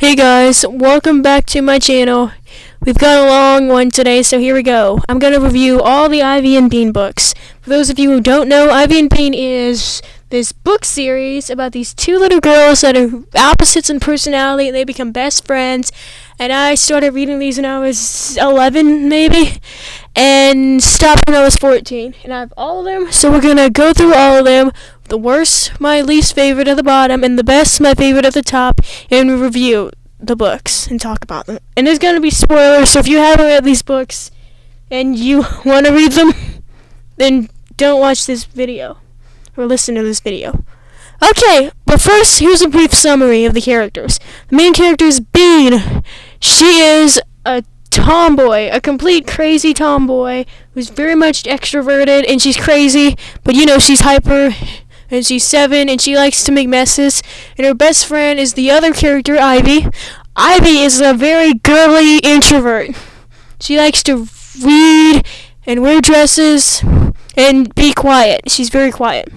Hey guys, welcome back to my channel. We've got a long one today, so here we go. I'm going to review all the Ivy and Bean books. For those of you who don't know, Ivy and Bean is this book series about these two little girls that are opposites in personality and they become best friends. And I started reading these when I was 11, maybe, and stopped when I was 14. And I have all of them, so we're going to go through all of them. The worst, my least favorite at the bottom, and the best, my favorite at the top, and review the books and talk about them. And there's going to be spoilers, so if you haven't read these books and you want to read them, then don't watch this video or listen to this video. Okay, but first, here's a brief summary of the characters. The main character is Bean. She is a tomboy, a complete crazy tomboy who's very much extroverted, and she's crazy, but you know, she's hyper, and she's 7, and she likes to make messes. And her best friend is the other character, Ivy. Ivy is a very girly introvert. She likes to read and wear dresses and be quiet. She's very quiet.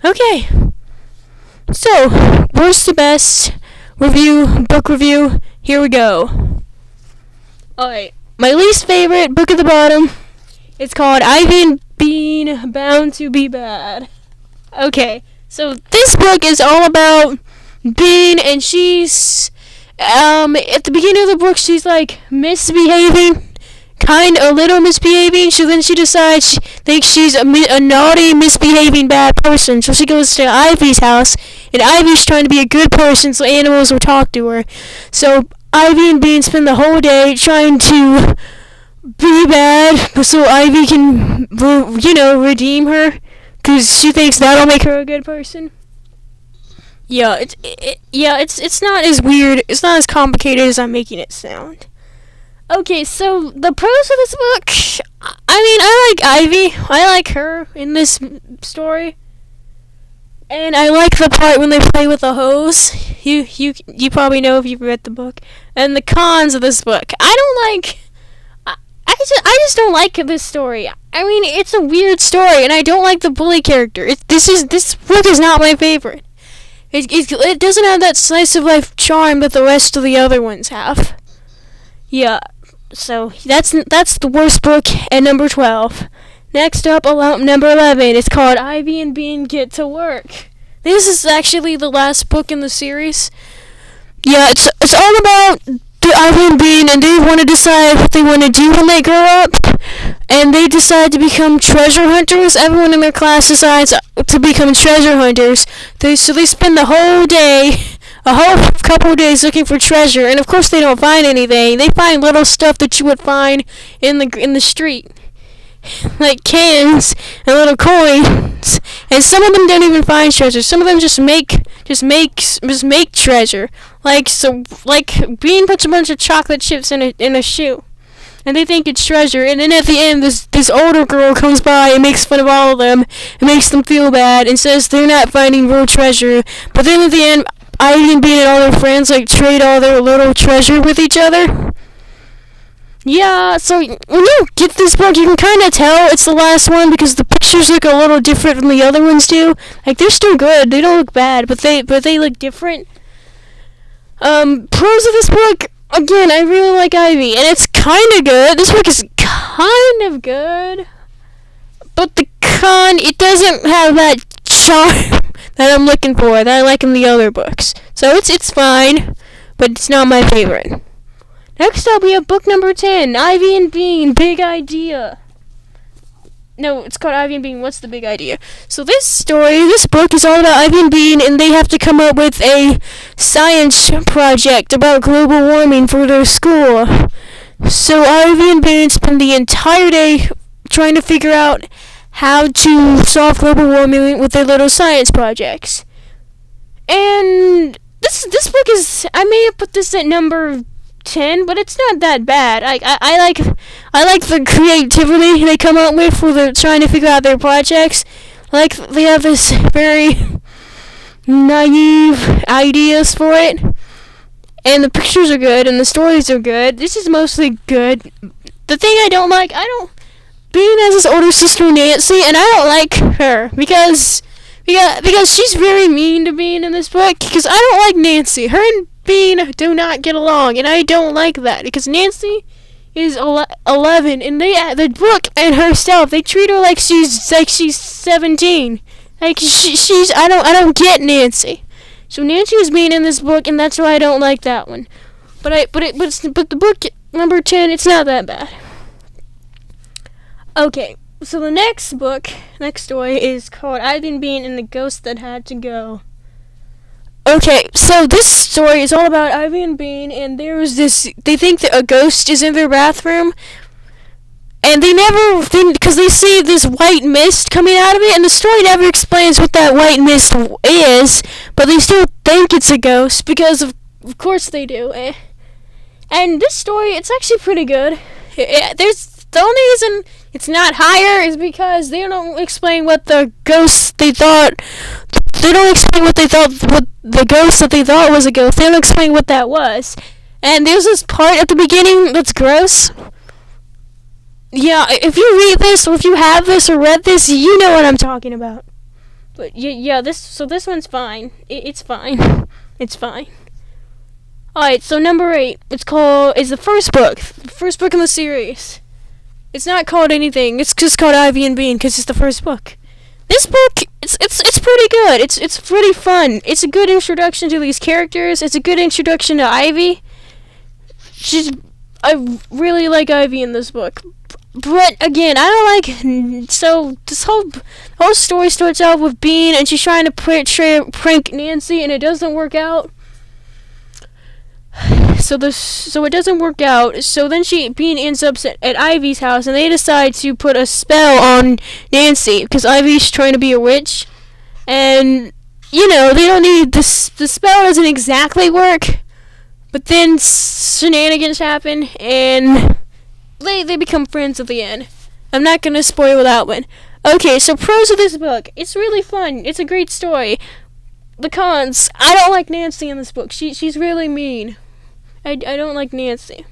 Okay. So, worst to best book review, here we go. Alright, my least favorite book at the bottom, it's called Ivy and Bean Bound to Be Bad. Okay, so this book is all about Bean, and she's, at the beginning of the book, she's like misbehaving, a little misbehaving, so then she decides she thinks she's a naughty, misbehaving, bad person, so she goes to Ivy's house, and Ivy's trying to be a good person so animals will talk to her. So Ivy and Bean spend the whole day trying to be bad, so Ivy can, redeem her, because she thinks that'll make her a good person. Yeah, it's not as weird, it's not as complicated as I'm making it sound. Okay, so the pros of this book, I like Ivy. I like her in this story. And I like the part when they play with the hose. You probably know if you've read the book. And the cons of this book, I just don't like this story. It's a weird story, and I don't like the bully character. This book is not my favorite. It doesn't have that slice of life charm that the rest of the other ones have. Yeah, so that's the worst book at number 12. Next up, number 11. It's called Ivy and Bean Get to Work. This is actually the last book in the series. Yeah, it's all about the Ivy and Bean, and they want to decide what they want to do when they grow up. And they decide to become treasure hunters. Everyone in their class decides to become treasure hunters. So they spend the whole day, a whole couple of days looking for treasure. And of course they don't find anything. They find little stuff that you would find in the street, like cans and little coins. And some of them don't even find treasure. Some of them just make treasure. Like Bean puts a bunch of chocolate chips in a shoe, and they think it's treasure. And then at the end, this older girl comes by and makes fun of all of them and makes them feel bad and says they're not finding real treasure. But then at the end, Ivy and Bean and all their friends trade all their little treasure with each other. Yeah, so when you get this book, you can kind of tell it's the last one because the pictures look a little different than the other ones do. They're still good. They don't look bad, but they look different. Pros of this book, again, I really like Ivy, and it's kind of good. This book is kind of good, but the con, it doesn't have that charm that I'm looking for, that I like in the other books. So it's fine, but it's not my favorite. Next up, we have book number 10, Ivy and Bean, Big Idea. No, it's called Ivy and Bean, What's the Big Idea? So this book is all about Ivy and Bean, and they have to come up with a science project about global warming for their school. So Ivy and Bean spend the entire day trying to figure out how to solve global warming with their little science projects. And this book is, I may have put this at number 10, but it's not that bad. I like the creativity they come up with for trying to figure out their projects. They have this very naive ideas for it, and the pictures are good, and the stories are good. This is mostly good. The thing I don't like, Bean has his older sister Nancy, and I don't like her because she's very mean to Bean in this book. Because I don't like Nancy. Her and Bean do not get along, and I don't like that because Nancy is 11, and the book and herself, they treat her like she's 17. Like she's I don't get Nancy. So Nancy was being in this book, and that's why I don't like that one. But the book number 10, it's not that bad. Okay, so the next story is called Ivy and Bean and the Ghost That Had to Go. Okay, so this story is all about Ivy and Bean, and they think that a ghost is in their bathroom, and because they see this white mist coming out of it, and the story never explains what that white mist is, but they still think it's a ghost, because of course they do. And this story, it's actually pretty good. The only reason it's not higher is because they don't explain what the ghost they thought. They don't explain what the ghost that they thought was a ghost. They don't explain what that was. And there's this part at the beginning that's gross. Yeah, if you read this, or if you have this or read this, you know what I'm talking about. But yeah, this one's fine. It's fine. It's fine. Alright, so number 8. It's the first book in the series. It's not called anything. It's just called Ivy and Bean because it's the first book. This book, it's pretty good. It's pretty fun. It's a good introduction to these characters. It's a good introduction to Ivy. I really like Ivy in this book. But again, I don't like. So this whole story starts out with Bean, and she's trying to prank Nancy, and it doesn't work out. So it doesn't work out. So then Bean ends up at Ivy's house, and they decide to put a spell on Nancy because Ivy's trying to be a witch, and they don't need the spell doesn't exactly work, but then shenanigans happen, and they become friends at the end. I'm not gonna spoil that one. Okay, so pros of this book: it's really fun. It's a great story. The cons: I don't like Nancy in this book. She's really mean. I don't like Nancy.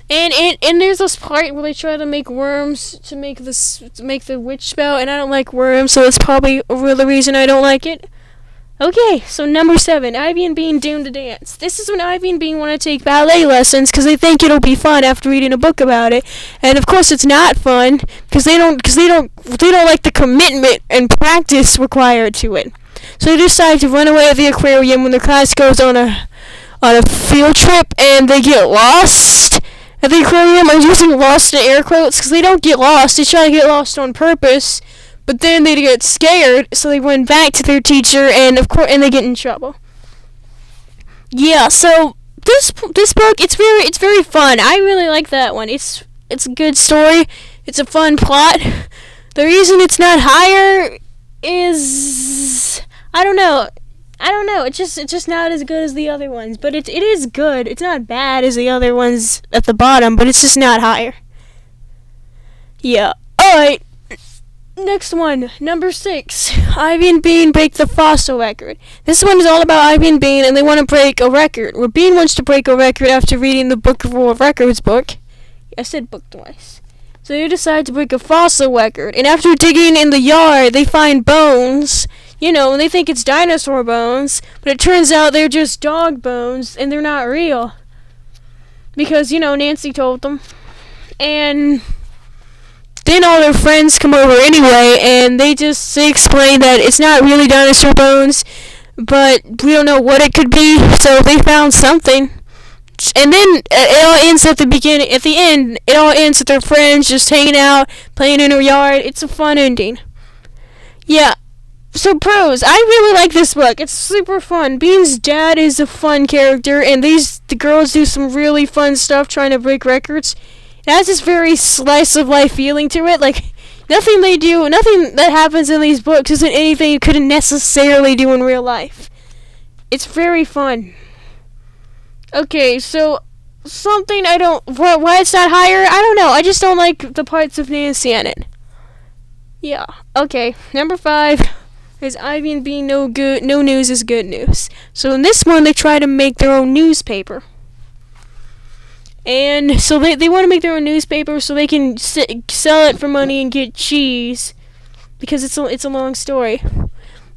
And there's this part where they try to make worms to make the witch spell, and I don't like worms, so that's probably the reason I don't like it. Okay, so number 7, Ivy and Bean doomed to dance. This is when Ivy and Bean want to take ballet lessons because they think it'll be fun after reading a book about it, and of course it's not fun because they don't like the commitment and practice required to it. So they decide to run away at the aquarium when the class goes on a field trip, and they get lost at the aquarium. I'm using lost in air quotes because they don't get lost. They try to get lost on purpose, but then they get scared, so they run back to their teacher, and they get in trouble. Yeah, so this book, it's very fun. I really like that one. It's a good story. It's a fun plot. The reason it's not higher is I don't know. It's just not as good as the other ones, but it is good. It's not bad as the other ones at the bottom, but it's just not higher. Yeah. All right. Next one, number 6. Ivy and Bean break the fossil record. This one is all about Ivy and Bean, and they want to break a record. Where Bean wants to break a record after reading the Book of World Records book. I said book twice. So they decide to break a fossil record, and after digging in the yard, they find bones. And they think it's dinosaur bones, but it turns out they're just dog bones, and they're not real. Because, Nancy told them. And then all their friends come over anyway, and they explain that it's not really dinosaur bones, but we don't know what it could be, so they found something. And then it all ends at the end, it all ends with their friends just hanging out, playing in their yard. It's a fun ending. Yeah. So pros, I really like this book. It's super fun. Bean's dad is a fun character, and the girls do some really fun stuff trying to break records. It has this very slice of life feeling to it. Like nothing that happens in these books isn't anything you couldn't necessarily do in real life. It's very fun. Okay, so why it's not higher? I don't know. I just don't like the parts of Nancy in it. Yeah. Okay. Number 5. Is Ivy and Bean no good? No news is good news. So in this one, they try to make their own newspaper. And so they want to make their own newspaper so they can sell it for money and get cheese, because it's a long story.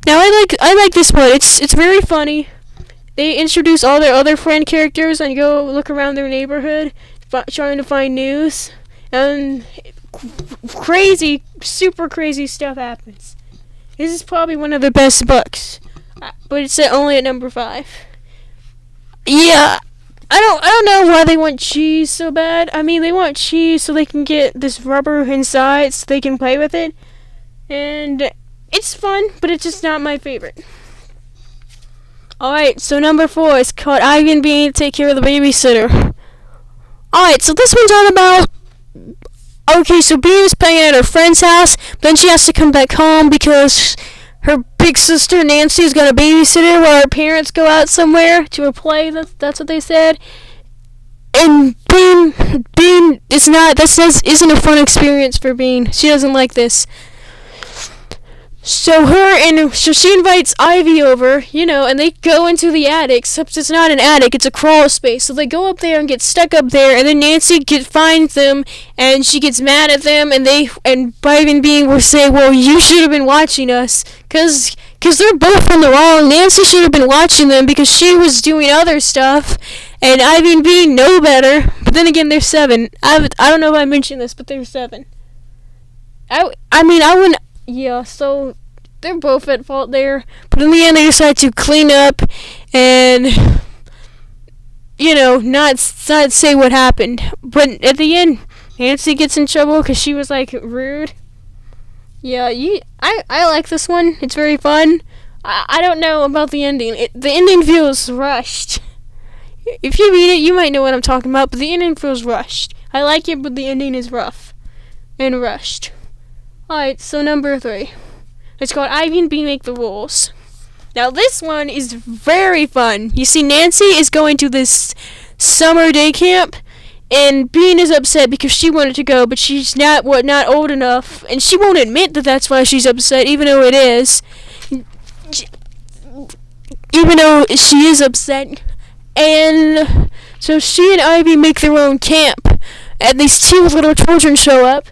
Now I like this one. It's very funny. they introduce all their other friend characters and go look around their neighborhood, trying to find news, and crazy, super crazy stuff happens. This is probably one of the best books, but it's only at number 5. Yeah, I don't know why they want cheese so bad. I mean, they want cheese so they can get this rubber inside so they can play with it, and it's fun, but it's just not my favorite. Alright, so number 4 is called Ivy and Bean Take Care of the Babysitter. Alright, so this one's all about... Okay, so Bean is playing at her friend's house, but then she has to come back home because her big sister Nancy is going to babysit her while her parents go out somewhere to a play. That's what they said. And Bean is not... isn't a fun experience for Bean. She doesn't like this. So she invites Ivy over, and they go into the attic, except it's not an attic, it's a crawl space. So they go up there and get stuck up there, and then Nancy finds them, and she gets mad at them, and Ivy and Bean will say, well, you should have been watching us, cause they're both in the wrong. Nancy should have been watching them because she was doing other stuff, and Ivy and Bean know better. But then again, they're 7. I don't know if I mentioned this, but they're 7. I wouldn't... Yeah, so they're both at fault there. But in the end, they decide to clean up and, not say what happened. But at the end, Nancy gets in trouble because she was, rude. Yeah, I like this one. It's very fun. I don't know about the ending. The ending feels rushed. If you read it, you might know what I'm talking about, but the ending feels rushed. I like it, but the ending is rough and rushed. Alright, so number 3. It's called Ivy and Bean Make the Rules. Now this one is very fun. You see, Nancy is going to this summer day camp, and Bean is upset because she wanted to go, but she's not old enough, and she won't admit that that's why she's upset, even though it is. Even though she is upset. And so she and Ivy make their own camp, and these 2 little children show up,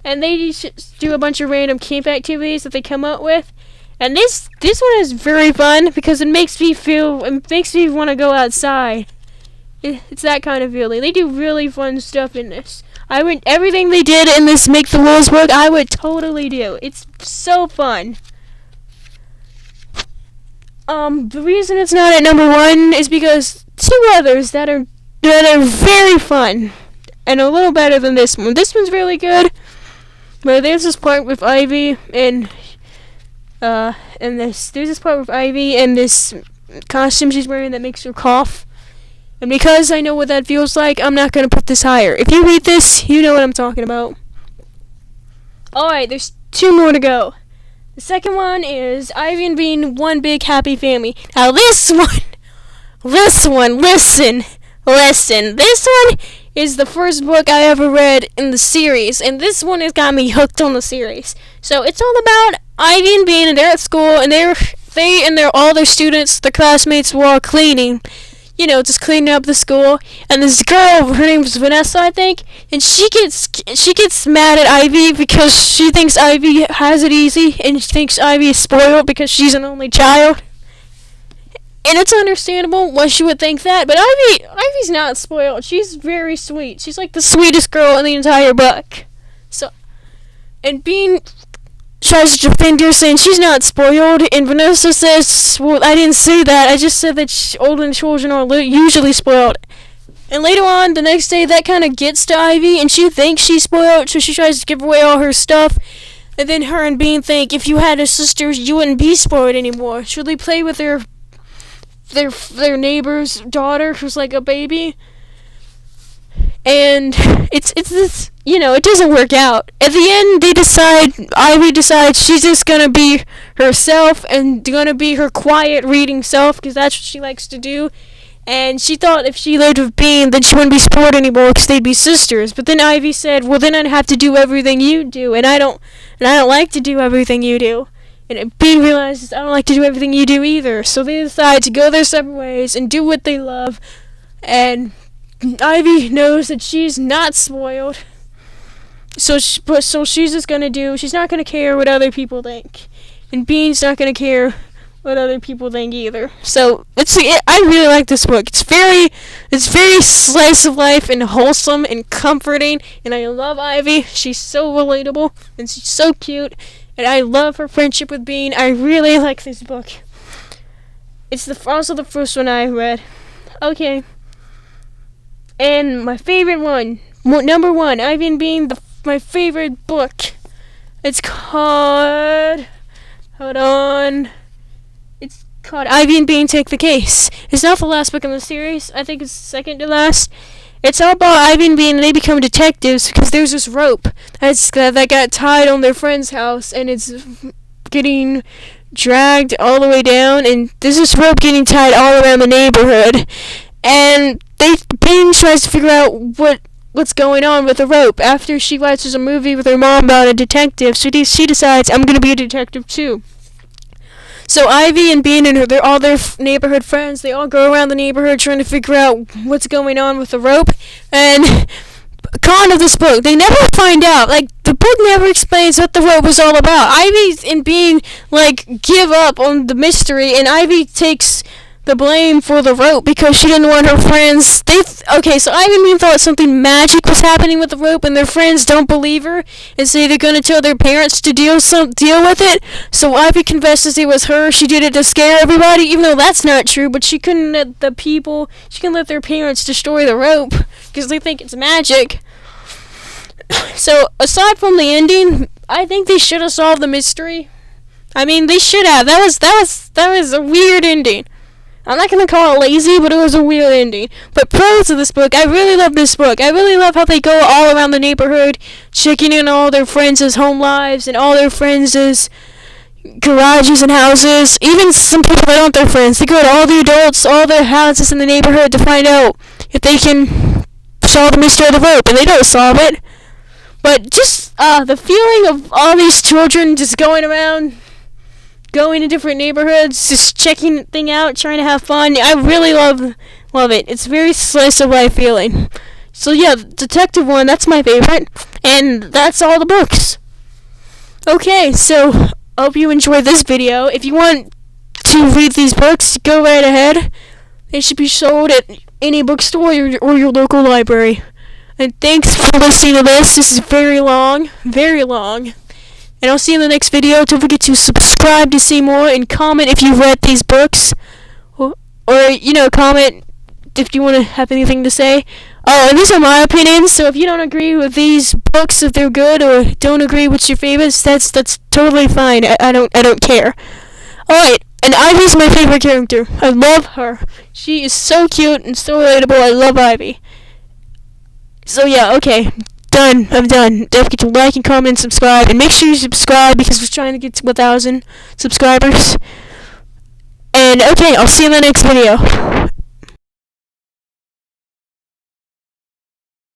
and they just do a bunch of random camp activities that they come up with. And this one is very fun because it makes me want to go outside. It's that kind of feeling. They do really fun stuff in this. Everything they did in this Make the Rules book, I would totally do. It's so fun. The reason it's not at number 1 is because 2 others that are very fun and a little better than this one. This one's really good. But there's this part with Ivy there's this part with Ivy and this costume she's wearing that makes her cough. And because I know what that feels like, I'm not going to put this higher. If you read this, you know what I'm talking about. Alright, there's 2 more to go. The second one is Ivy and Bean, One Big Happy Family. Now this one, listen. This one is the first book I ever read in the series, and this one has got me hooked on the series. So it's all about Ivy and Bean, and they're at school, and all their students, their classmates, were all cleaning. Just cleaning up the school. And this girl, her name's Vanessa, I think, and she gets mad at Ivy because she thinks Ivy has it easy, and she thinks Ivy is spoiled because she's an only child. And it's understandable why she would think that, but Ivy's not spoiled. She's very sweet. She's like the sweetest girl in the entire book. And Bean tries to defend her, saying she's not spoiled, and Vanessa says, well, I didn't say that. I just said that older children are usually spoiled. And later on, the next day, that kind of gets to Ivy, and she thinks she's spoiled, so she tries to give away all her stuff. And then her and Bean think, if you had a sister, you wouldn't be spoiled anymore. So they play with their neighbor's daughter, who's like a baby. And it's this, it doesn't work out. At the end, Ivy decides she's just gonna be herself and gonna be her quiet reading self, because that's what she likes to do. And she thought if she lived with Bean, then she wouldn't be spoiled anymore because they'd be sisters. But then Ivy said, well, then I'd have to do everything you do, and I don't like to do everything you do. And Bean realizes, I don't like to do everything you do either. So they decide to go their separate ways and do what they love. And Ivy knows that she's not spoiled. So she's just gonna she's not gonna care what other people think. And Bean's not gonna care what other people think either. So I really like this book. It's very slice of life and wholesome and comforting. And I love Ivy. She's so relatable and she's so cute. And I love her friendship with Bean. I really like this book. It's also the first one I read. Okay. And my favorite one, number 1, Ivy and Bean, my favorite book. It's called, hold on. It's called Ivy and Bean Take the Case. It's not the last book in the series. I think it's second to last. It's all about Ivy and Bean, and they become detectives because there's this rope that got tied on their friend's house, and it's getting dragged all the way down, and there's this rope getting tied all around the neighborhood, and Bean tries to figure out what's going on with the rope after she watches a movie with her mom about a detective. So she decides, I'm going to be a detective too. So Ivy and Bean and all their neighborhood friends, they all go around the neighborhood trying to figure out what's going on with the rope. And con of this book, they never find out. Like, the book never explains what the rope was all about. Ivy and Bean, give up on the mystery, and Ivy takes the blame for the rope because she didn't want her friends. Okay, so Ivy and Bean thought something magic was happening with the rope, and their friends don't believe her and say they're going to tell their parents to deal with it. So Ivy confesses it was her. She did it to scare everybody, even though that's not true. But she couldn't let their parents destroy the rope because they think it's magic. So aside from the ending, I think they should have solved the mystery. I mean, they should have. That was a weird ending. I'm not going to call it lazy, but it was a weird ending. But pros of this book, I really love this book. I really love how they go all around the neighborhood, checking in all their friends' home lives and all their friends' garages and houses. Even some people that aren't their friends. They go to all the adults, all their houses in the neighborhood to find out if they can solve the mystery of the rope. And they don't solve it. But just the feeling of all these children just going around, going to different neighborhoods, just checking thing out, trying to have fun. I really love it. It's very slice of life feeling. So yeah, Detective 1, that's my favorite. And that's all the books. Okay, so hope you enjoyed this video. If you want to read these books, go right ahead. They should be sold at any bookstore or your local library. And thanks for listening to this. This is very long. And I'll see you in the next video. Don't forget to subscribe to see more and comment if you've read these books. Or comment if you want to have anything to say. Oh, and these are my opinions, so if you don't agree with these books, if they're good, or don't agree with your favorites, that's totally fine. I don't care. Alright, and Ivy's my favorite character. I love her. She is so cute and so relatable. I love Ivy. So yeah, okay. Done. I'm done. Don't forget to like and comment and subscribe. And make sure you subscribe because we're trying to get to 1,000 subscribers. And okay, I'll see you in the next video.